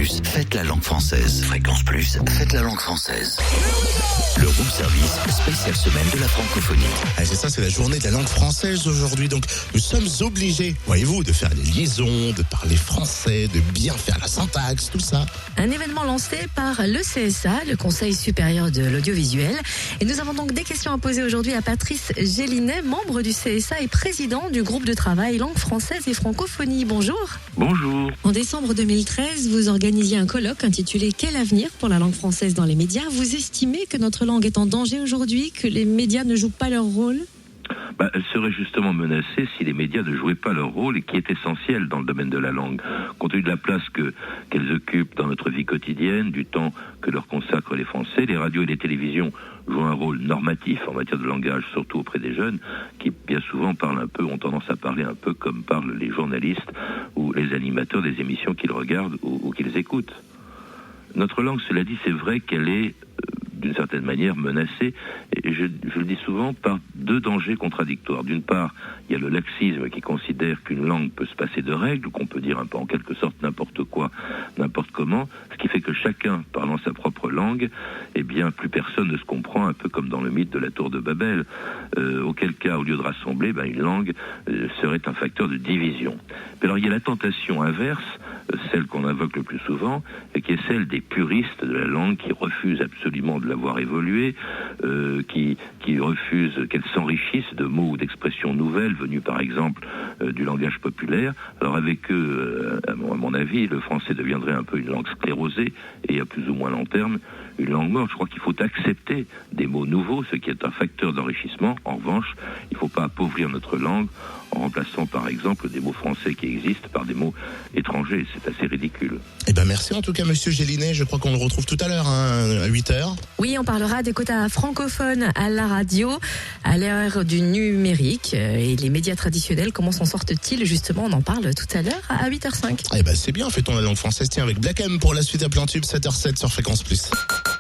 Plus, faites la langue française. Fréquence Plus, faites la langue française. Le room service, spéciale semaine de la francophonie. Ah, c'est ça, c'est la journée de la langue française aujourd'hui. Donc, nous sommes obligés, voyez-vous, de faire les liaisons, de parler français, de bien faire la syntaxe, tout ça. Un événement lancé par le CSA, le Conseil supérieur de l'audiovisuel. Et nous avons donc des questions à poser aujourd'hui à Patrice Gélinet, membre du CSA et président du groupe de travail langue française et francophonie. Bonjour. Bonjour. En décembre 2013, vous organisiez un colloque intitulé « Quel avenir pour la langue française dans les médias ?» Vous estimez que notre langue est en danger aujourd'hui, que les médias ne jouent pas leur rôle ? Elle serait justement menacée si les médias ne jouaient pas leur rôle et qui est essentiel dans le domaine de la langue. Compte tenu de la place qu'elles occupent dans notre vie quotidienne, du temps que leur consacrent les Français, les radios et les télévisions jouent un rôle normatif en matière de langage, surtout auprès des jeunes, qui bien souvent ont tendance à parler un peu comme parlent les journalistes ou les animateurs des émissions qu'ils regardent ou qu'ils écoutent. Notre langue, cela dit, c'est vrai qu'elle est d'une certaine manière menacée, et je le dis souvent, par deux dangers contradictoires. D'une part, il y a le laxisme qui considère qu'une langue peut se passer de règles, qu'on peut dire un peu en quelque sorte n'importe quoi, n'importe comment, ce qui fait que chacun, parlant sa propre langue, plus personne ne se comprend, un peu comme dans le mythe de la tour de Babel, auquel cas, au lieu de rassembler, une langue serait un facteur de division. Mais alors il y a la tentation inverse, celle qu'on invoque le plus souvent, qui est celle des puristes de la langue qui refusent absolument de la voir évoluer, qui refusent qu'elle s'enrichisse de mots ou d'expressions nouvelles venues par exemple du langage populaire. Alors avec eux, à mon avis, le français deviendrait un peu une langue sclérosée et à plus ou moins long terme une langue morte. Je crois qu'il faut accepter des mots nouveaux, ce qui est un facteur d'enrichissement. En revanche, il ne faut pas appauvrir notre langue en remplaçant par exemple des mots français qui existent par des mots étrangers. C'est assez ridicule. Merci en tout cas monsieur Gélinet, je crois qu'on le retrouve tout à l'heure à 8h. Oui, on parlera des quotas francophones à la radio à l'ère du numérique et les médias traditionnels, comment s'en sortent-ils justement, on en parle tout à l'heure à 8h05. C'est bien, fait-on la langue française, tiens, avec Black M pour la suite à plein tube, 7h07 sur Fréquence Plus.